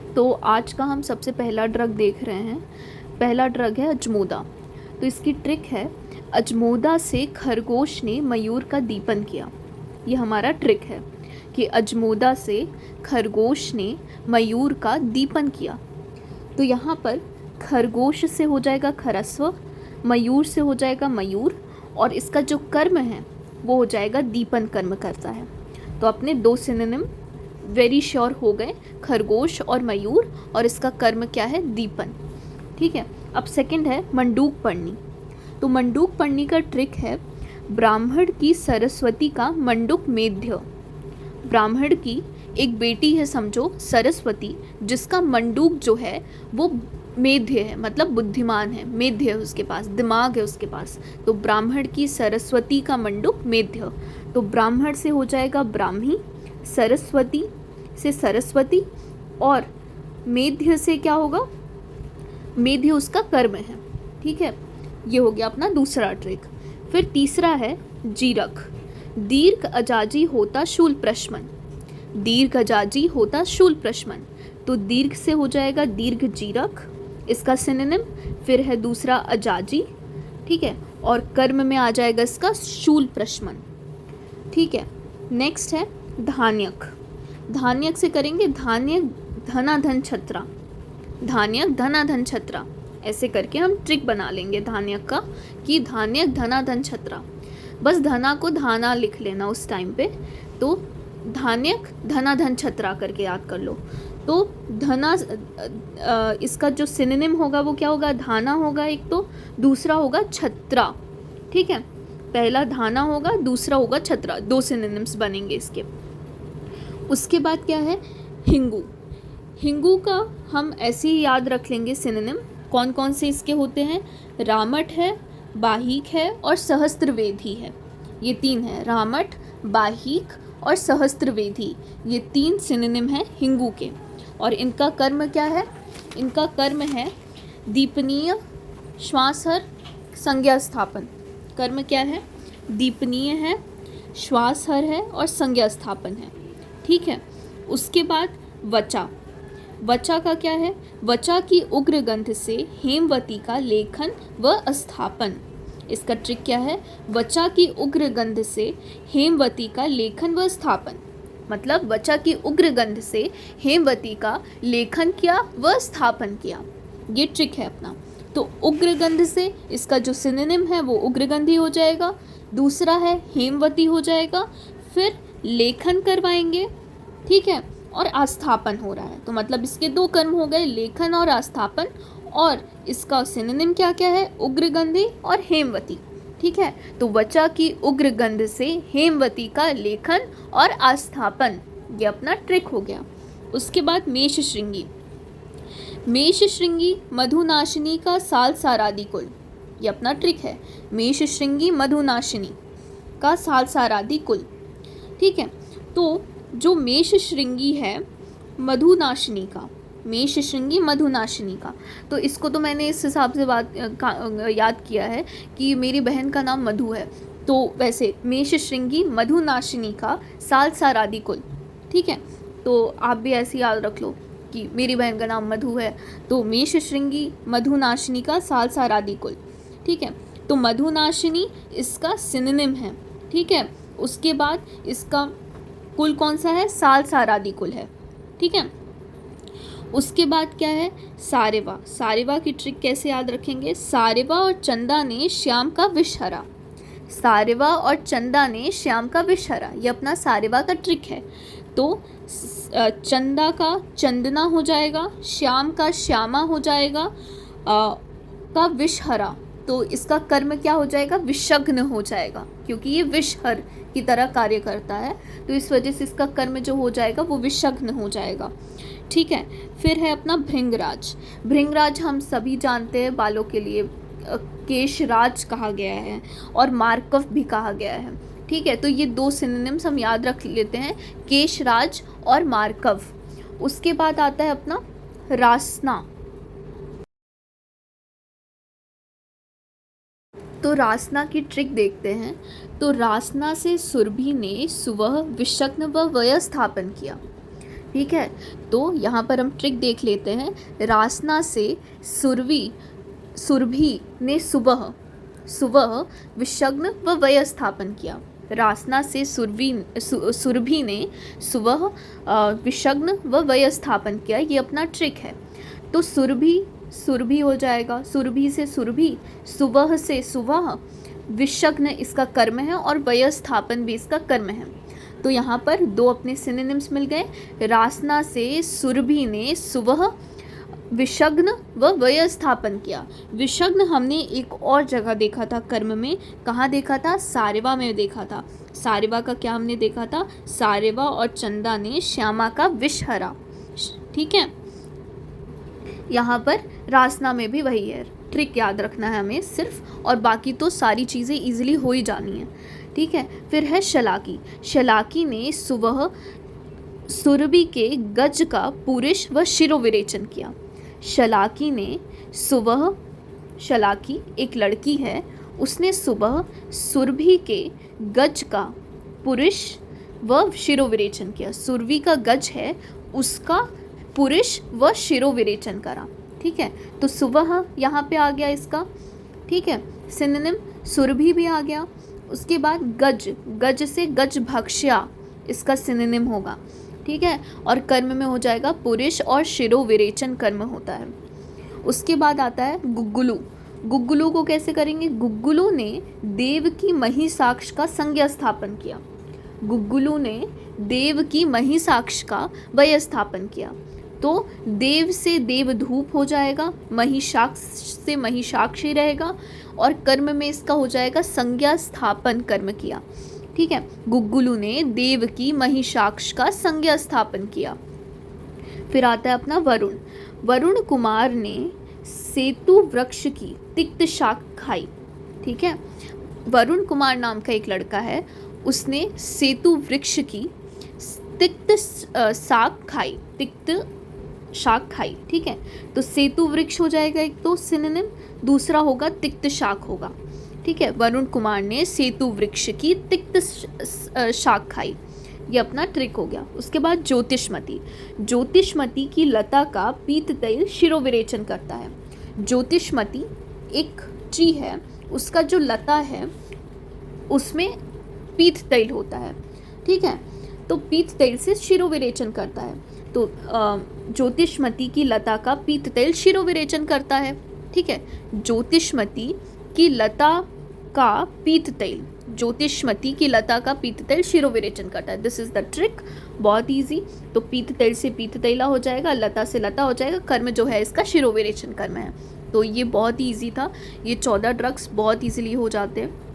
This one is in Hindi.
तो आज का हम सबसे पहला ड्रग देख रहे हैं। पहला ड्रग है अजमोदा। तो इसकी ट्रिक है, अजमोदा से खरगोश ने मयूर का दीपन किया। ये हमारा ट्रिक है कि अजमोदा से खरगोश ने मयूर का दीपन किया। तो यहाँ पर खरगोश से हो जाएगा खरस्व, मयूर से हो जाएगा मयूर, और इसका जो कर्म है वो हो जाएगा दीपन कर्म करता है। तो अपने दो सिनोनिम वेरी श्योर हो गए, खरगोश और मयूर, और इसका कर्म क्या है, दीपन। ठीक है। अब सेकंड है मंडूक पढ़नी। तो मंडूक पढ़नी का ट्रिक है, ब्राह्मण की सरस्वती का मंडूक मेध्य। ब्राह्मण की एक बेटी है समझो सरस्वती, जिसका मंडूक जो है वो मेध्य है, मतलब बुद्धिमान है, मेध्य है, उसके पास दिमाग है उसके पास। तो ब्राह्मण की सरस्वती का मंडूक मेध्य। तो ब्राह्मण से हो जाएगा ब्राह्मी, सरस्वती से सरस्वती, और मेध्य से क्या होगा, मेध्य उसका कर्म है। ठीक है, ये हो गया अपना दूसरा ट्रिक। फिर तीसरा है जीरक। दीर्घ अजाजी होता शूल प्रश्मन। दीर्घ अजाजी होता शूल प्रश्मन। तो दीर्घ से हो जाएगा दीर्घ जीरक, इसका सिनोनिम। फिर है दूसरा अजाजी, ठीक है, और कर्म में आ जाएगा इसका शूल प्रश्मन। ठीक है। नेक्स्ट है धान्यक। धान्यक से करेंगे धान्य धनाधन छत्रा। धान्यक धनाधन छत्रा, ऐसे करके हम ट्रिक बना लेंगे धान्यक का कि धान्यक धनाधन छत्रा। बस धना को धाना लिख लेना उस टाइम पे। तो धान्यक धनाधन छत्रा करके याद कर लो। तो धना इसका जो सिनोनिम होगा वो क्या होगा, धाना होगा एक, तो दूसरा होगा छत्रा। ठीक है, पहला धाना होगा, दूसरा होगा छत्रा, दो सिनोनिम्स बनेंगे इसके। उसके बाद क्या है, हिंगू। हिंगू का हम ऐसे ही याद रख लेंगे सिनोनिम। कौन कौन से इसके होते हैं, रामट है, बाहिक है और सहस्त्रवेधी है। ये तीन है, रामट, बाहिक और सहस्त्रवेधी, ये तीन सिनोनिम है हिंगू के। और इनका कर्म क्या है, इनका कर्म है दीपनीय, श्वासहर, संज्ञा स्थापन। कर्म क्या है, दीपनीय है, श्वासहर है और संज्ञा स्थापन है। ठीक है। उसके बाद वचा। वचा का क्या है, वचा की उग्र गंध से हेमवती का लेखन व स्थापन। इसका ट्रिक क्या है, वचा की उग्र गंध से हेमवती का लेखन व स्थापन। मतलब वचा की उग्र गंध से हेमवती का लेखन किया व स्थापन किया, ये ट्रिक है अपना। तो उग्र गंध से इसका जो सिनोनिम है वो उग्रगंधी हो जाएगा, दूसरा है हेमवती हो जाएगा, फिर लेखन करवाएंगे, ठीक है, और आस्थापन हो रहा है। तो मतलब इसके दो कर्म हो गए, लेखन और आस्थापन, और इसका सिनोनिम क्या क्या है, उग्रगंधी और हेमवती। ठीक है। तो वचा की उग्र गंध से हेमवती का लेखन और आस्थापन, ये अपना ट्रिक हो गया। उसके बाद मेष श्रृंगी। मेष श्रृंगी मधुनाशिनी का साल सारादि कुल, ये अपना ट्रिक है। मेष श्रृंगी मधुनाशिनी का साल सारादि कुल। ठीक है। तो जो मेष श्रृंगी है मधुनाशिनी का, मेष श्रृंगी मधुनाशिनी का, तो इसको तो मैंने इस हिसाब से याद किया है कि मेरी बहन का नाम मधु है। तो वैसे मेष श्रृंगी मधुनाशिनी का साल सारादि कुल। ठीक है। तो आप भी ऐसे याद रख लो कि मेरी बहन का नाम मधु है, तो मेष श्रृंगी मधुनाशिनी का साल सारादि कुल। ठीक है। तो मधुनाशिनी इसका सिनोनिम है। ठीक है। उसके बाद इसका कुल कौन सा है, साल सारादि कुल है। ठीक है। उसके बाद क्या है, सारेवा। सारेवा की ट्रिक कैसे याद रखेंगे, सारेवा और चंदा ने श्याम का विष हरा। सारेवा और चंदा ने श्याम का विष हरा, ये अपना सारेवा का ट्रिक है। तो चंदा का चंदना हो जाएगा, श्याम का श्यामा हो जाएगा, का विष हरा, तो इसका कर्म क्या हो जाएगा, विषग्न हो जाएगा, क्योंकि ये विषहर की तरह कार्य करता है, तो इस वजह से इसका कर्म जो हो जाएगा वो विषग्न हो जाएगा। ठीक है। फिर है अपना भृंगराज। भृंगराज हम सभी जानते हैं, बालों के लिए केशराज कहा गया है और मार्कव भी कहा गया है। ठीक है। तो ये दो सिनोनिम्स हम याद रख लेते हैं, केशराज और मार्कव। उसके बाद आता है अपना रासना। तो रासना की ट्रिक देखते हैं। तो रासना से सुरभि ने सुवह विषग्न व वय स्थापन किया। ठीक है। तो यहाँ पर हम ट्रिक देख लेते हैं। रासना से सुरभि ने सुबह विषग्न व वय स्थापन किया। रासना से सुरभि ने सुबह विषग्न व वय स्थापन किया। ये अपना ट्रिक है। तो सुरभि हो जाएगा, सुरभि से सुरभि, सुबह से सुबह, विषग्न इसका कर्म है और वय स्थापन भी इसका कर्म है। तो यहाँ पर दो अपने सिनोनिम्स मिल गए। रासना से सुरभि ने सुबह विषग्न व वय स्थापन किया। विषग्न हमने एक और जगह देखा था कर्म में। कहाँ देखा था? सारेवा में देखा था। सारेवा का क्या हमने देखा था? सारेवा और चंदा ने श्यामा का विष हरा। ठीक है। यहाँ पर रासना में भी वही है। ट्रिक याद रखना है हमें सिर्फ, और बाकी तो सारी चीज़ें इजीली हो ही जानी है। ठीक है। फिर है शलाकी। शलाकी ने सुबह सुरभि के गज का पुरुष व शिरोविरेचन किया। शलाकी ने सुबह, शलाकी एक लड़की है, उसने सुबह सुरभि के गज का पुरुष व शिरोविरेचन किया। सुरभि का गज है, उसका पुरुष व शिरोविरेचन करा। ठीक है। तो सुबह यहाँ पे आ गया इसका। ठीक है। सिनोनिम सुरभि भी आ गया। उसके बाद गज, गज से गज भक्ष्या इसका सिनोनिम होगा। ठीक है। और कर्म में हो जाएगा पुरुष और शिरोविरेचन कर्म होता है। उसके बाद आता है गुग्गुलू। गुग्गुलू को कैसे करेंगे? गुग्गुलू ने देव की महिषाक्ष का संज्ञा स्थापन किया। गुग्गुलू ने देव की महिषाक्ष का वय स्थापन किया। तो देव से देवधूप हो जाएगा, महिषाक्ष से महिषाक्षी रहेगा, और कर्म में इसका हो जाएगा संज्ञा स्थापन कर्म किया। ठीक है। गुग्गुलू ने देव की महिषाक्ष का संज्ञा स्थापन किया। फिर आता है अपना वरुण। वरुण कुमार ने सेतु वृक्ष की तिक्त शाख खाई। ठीक है। वरुण कुमार नाम का एक लड़का है, उसने सेतु वृक्ष की तिक्त शाख खाई, तिक्त शाख खाई। ठीक है। तो सेतु वृक्ष हो जाएगा एक तो सिनोनिम, दूसरा होगा तिक्त शाख होगा। ठीक है। वरुण कुमार ने सेतु वृक्ष की तिक्त शाख खाई। ये अपना ट्रिक हो गया। उसके बाद ज्योतिषमती। ज्योतिषमती की लता का पीत तैल शिरोविरेचन करता है। ज्योतिषमती एक ट्री है, उसका जो लता है उसमें पीत तैल होता है। ठीक है। तो पीत तैल से शिरोविरेचन करता है। तो ज्योतिषमती की लता का पीत तैल शिरोविरेचन करता है। ठीक है। ज्योतिषमती की लता का पीत तैल, ज्योतिषमती की लता का पीत तैल शिरोविरेचन करता है। This is the trick. बहुत इजी। तो पीत तैल से पीत तैला हो जाएगा, लता से लता हो जाएगा, कर्म जो है इसका शिरोविरेचन कर्म है। तो ये बहुत ही ईजी था। ये 14 ड्रग्स बहुत ईजिली हो जाते हैं।